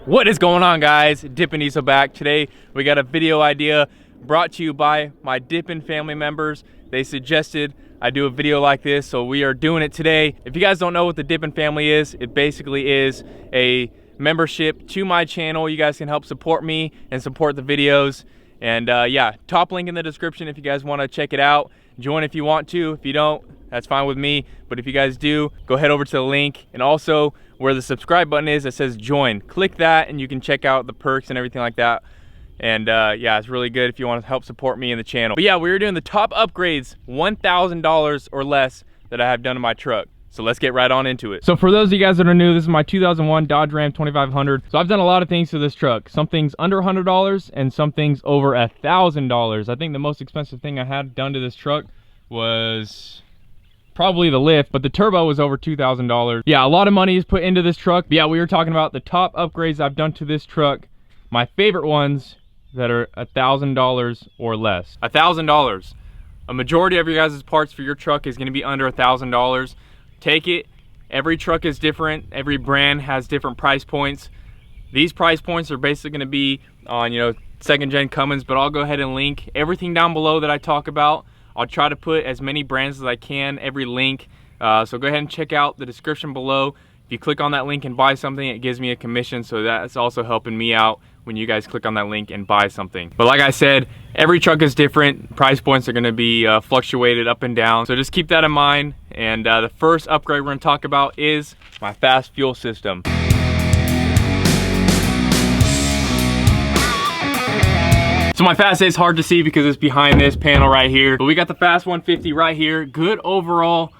What is going on, guys? Dippin back. Today we got a video idea brought to you by my Dippin family members. They suggested I do a video like this, so we are doing it today. If you guys don't know what the Dippin family is, it basically is a membership to my channel. You guys can help support me and support the videos. And yeah, top link in the description if you guys want to check it out. Join if you want to. If you don't, that's fine with me. But if you guys do, go head over to the link. And also where the subscribe button is, it says join. Click that and you can check out the perks and everything like that. And yeah, it's really good if you want to help support me in the channel. But yeah, we were doing the top upgrades, $1,000 or less, that I have done to my truck. So let's get right on into it. So for those of you guys that are new, this is my 2001 Dodge Ram 2500. So I've done a lot of things to this truck. Some things under $100 and some things over $1,000. I think the most expensive thing I had done to this truck was probably the lift, but the turbo was over $2,000. Yeah, a lot of money is put into this truck. But yeah, we were talking about the top upgrades I've done to this truck. My favorite ones that are $1,000 or less. $1,000. A majority of your guys' parts for your truck is gonna be under $1,000. Take it. Every truck is different. Every brand has different price points. These price points are basically going to be on, you know, second gen Cummins, but I'll go ahead and link everything down below that I talk about. I'll try to put as many brands as I can, every link. So go ahead and check out the description below. If you click on that link and buy something, it gives me a commission, so that's also helping me out when you guys click on that link and buy something. But like I said, every truck is different. Price points are gonna be fluctuated up and down. So just keep that in mind. And the first upgrade we're gonna talk about is my FASS fuel system. So my FASS is hard to see because it's behind this panel right here. But we got the FASS 150 right here. Good overall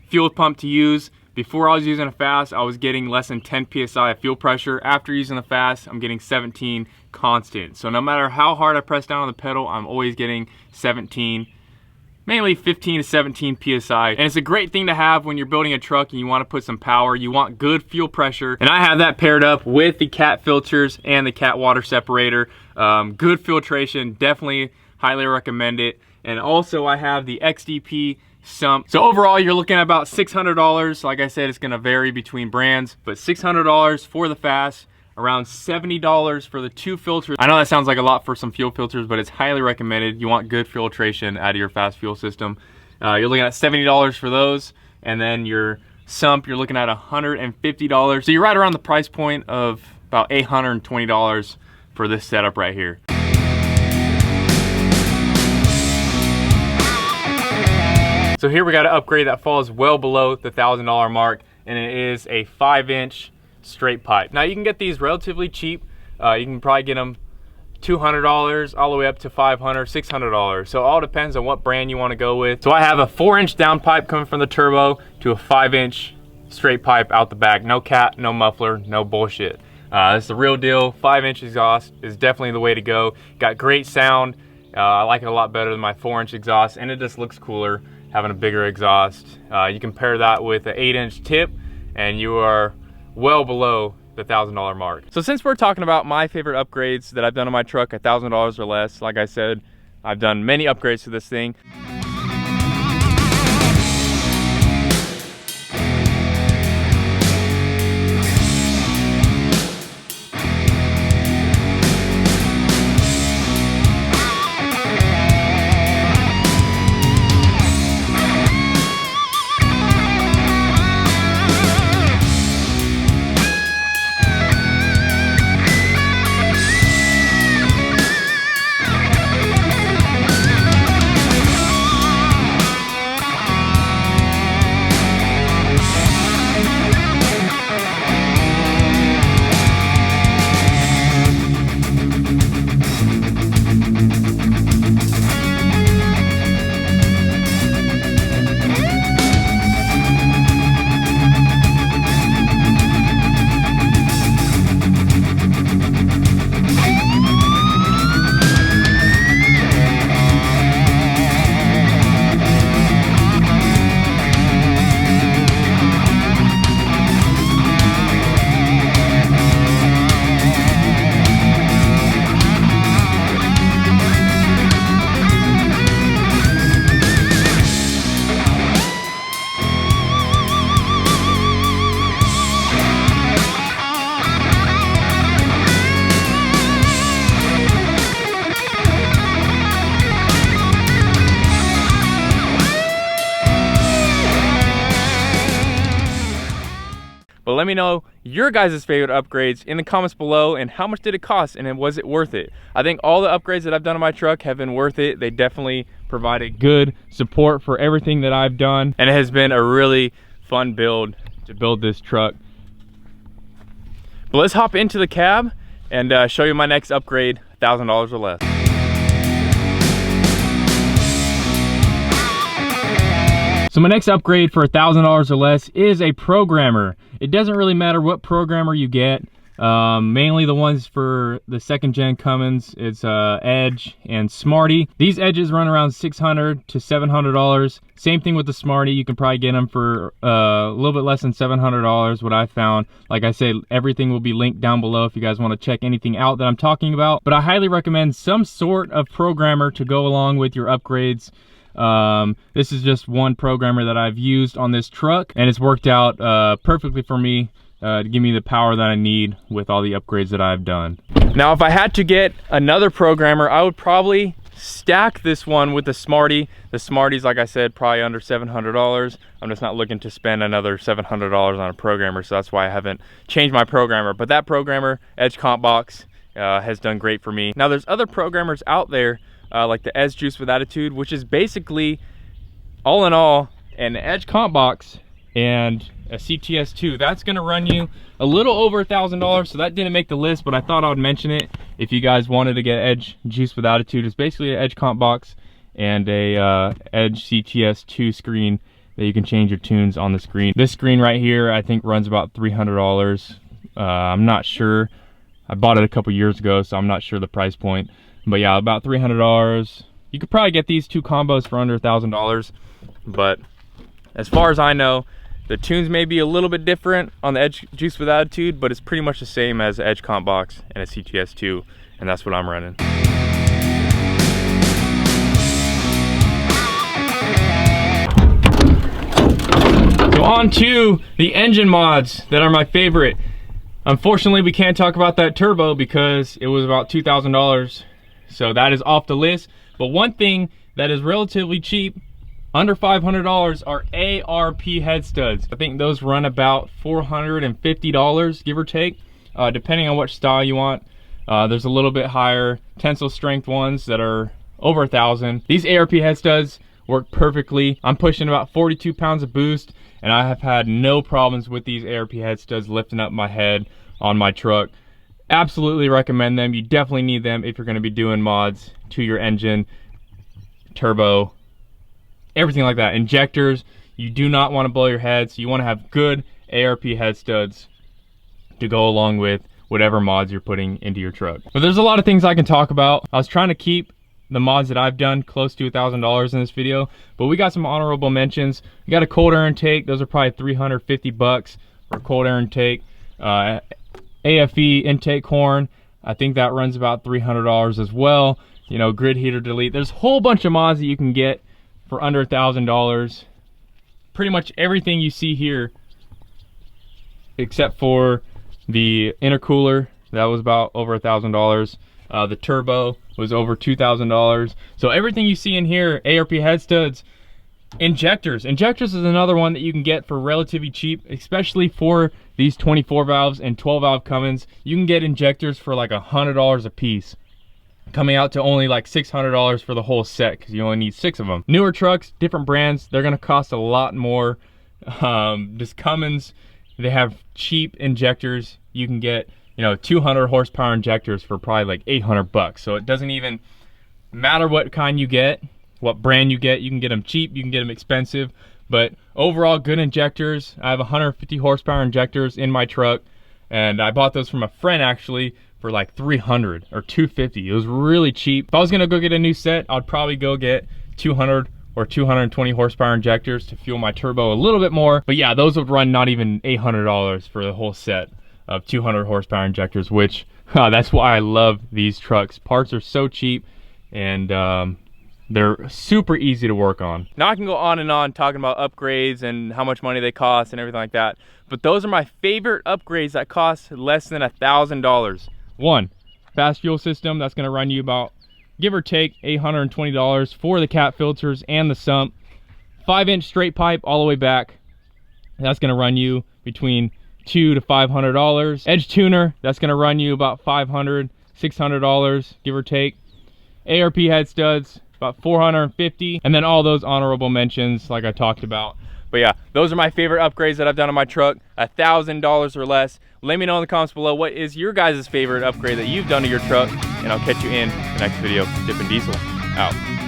fuel pump to use. Before I was using a FASS, I was getting less than 10 PSI of fuel pressure. After using the FASS, I'm getting 17 constant. So no matter how hard I press down on the pedal, I'm always getting 17, mainly 15 to 17 PSI. And it's a great thing to have when you're building a truck and you want to put some power. You want good fuel pressure. And I have that paired up with the cat filters and the cat water separator. Good filtration, definitely highly recommend it. And also I have the XDP SUMP. So overall, you're looking at about $600. Like I said, it's gonna vary between brands, but $600 for the FASS, around $70 for the two filters. I know that sounds like a lot for some fuel filters, but it's highly recommended. You want good filtration out of your FASS fuel system. You're looking at $70 for those, and then your SUMP, you're looking at $150. So you're right around the price point of about $820 for this setup right here. So here we got an upgrade that falls well below the $1,000 mark, and it is a 5-inch straight pipe. Now you can get these relatively cheap. You can probably get them $200 all the way up to $500, $600. So it all depends on what brand you want to go with. So I have a 4-inch down pipe coming from the turbo to a 5-inch straight pipe out the back. No cat, no muffler, no bullshit. It's the real deal. 5-inch exhaust is definitely the way to go. Got great sound. I like it a lot better than my 4-inch exhaust, and it just looks cooler having a bigger exhaust. You can pair that with an 8-inch tip and you are well below the $1,000 mark. So since we're talking about my favorite upgrades that I've done on my truck, $1,000 or less, like I said, I've done many upgrades to this thing. let me know your guys' favorite upgrades in the comments below, and how much did it cost, and was it worth it? I think all the upgrades that I've done on my truck have been worth it. They definitely provided good support for everything that I've done, and it has been a really fun build to build this truck. But let's hop into the cab and show you my next upgrade, $1,000 or less. So my next upgrade for $1,000 or less is a programmer. It doesn't really matter what programmer you get. Mainly the ones for the second gen Cummins, it's Edge and SMARTY. These Edges run around $600 to $700. Same thing with the SMARTY. You can probably get them for a little bit less than $700, what I found. Like I said, everything will be linked down below if you guys want to check anything out that I'm talking about. But I highly recommend some sort of programmer to go along with your upgrades. This is just one programmer that I've used on this truck, and it's worked out perfectly for me to give me the power that I need with all the upgrades that I've done. Now, if I had to get another programmer, I would probably stack this one with the SMARTY. The SMARTY's, like I said, probably under $700. I'm just not looking to spend another $700 on a programmer, so that's why I haven't changed my programmer. But that programmer, Edge Comp Box, has done great for me. Now, there's other programmers out there like the Edge Juice with Attitude, which is basically, all in all, an Edge Comp Box and a CTS2. That's gonna run you a little over $1,000, so that didn't make the list, but I thought I would mention it if you guys wanted to get Edge Juice with Attitude. It's basically an Edge Comp Box and a Edge CTS2 screen that you can change your tunes on the screen. This screen right here, I think, runs about $300. I'm not sure. I bought it a couple years ago, so I'm not sure the price point. But yeah, about $300. You could probably get these two combos for under $1,000. But as far as I know, the tunes may be a little bit different on the Edge Juice with Attitude, but it's pretty much the same as the Edge Comp Box and a CTS2, and that's what I'm running. So on to the engine mods that are my favorite. Unfortunately, we can't talk about that turbo because it was about $2,000. So that is off the list. But one thing that is relatively cheap, under $500, are ARP head studs. I think those run about $450, give or take, depending on what style you want. There's a little bit higher tensile strength ones that are over $1,000. These ARP head studs work perfectly. I'm pushing about 42 pounds of boost, and I have had no problems with these ARP head studs lifting up my head on my truck. Absolutely recommend them. You definitely need them if you're going to be doing mods to your engine, turbo, everything like that. Injectors, you do not want to blow your head, so you want to have good ARP head studs to go along with whatever mods you're putting into your truck. But there's a lot of things I can talk about. I was trying to keep the mods that I've done close to $1,000 in this video, but we got some honorable mentions. We got a cold air intake. Those are probably $350 for a cold air intake. AFE intake horn, I think that runs about $300 as well. You know, grid heater delete. There's a whole bunch of mods that you can get for under $1,000. Pretty much everything you see here, except for the intercooler, that was about over $1,000. The turbo was over $2,000. So everything you see in here, ARP head studs. Injectors is another one that you can get for relatively cheap, especially for these 24 valves and 12 valve Cummins. You can get injectors for like $100 a piece, coming out to only like $600 for the whole set, because you only need 6 of them. Newer trucks, different brands, they're gonna cost a lot more. This Cummins, they have cheap injectors. You can get, you know, 200 horsepower injectors for probably like $800. So it doesn't even matter what kind you get, what brand you get. You can get them cheap, you can get them expensive, but overall good injectors. I have 150 horsepower injectors in my truck, and I bought those from a friend actually for like $300 or $250. It was really cheap. If I was gonna go get a new set, I'd probably go get 200 or 220 horsepower injectors to fuel my turbo a little bit more. But yeah, those would run not even $800 for the whole set of 200 horsepower injectors, which that's why I love these trucks. Parts are so cheap, and they're super easy to work on. Now I can go on and on talking about upgrades and how much money they cost and everything like that, but those are my favorite upgrades that cost less than $1,000. One, fast fuel system, that's gonna run you about, give or take, $820 for the cat filters and the sump. 5-inch straight pipe all the way back, that's gonna run you between $200 to $500. Edge tuner, that's gonna run you about $500, $600, give or take. ARP head studs, about $450, and then all those honorable mentions like I talked about. But yeah, those are my favorite upgrades that I've done on my truck, $1,000 or less. Let me know in the comments below, what is your guys' favorite upgrade that you've done to your truck, and I'll catch you in the next video. Dippin' Diesel, out.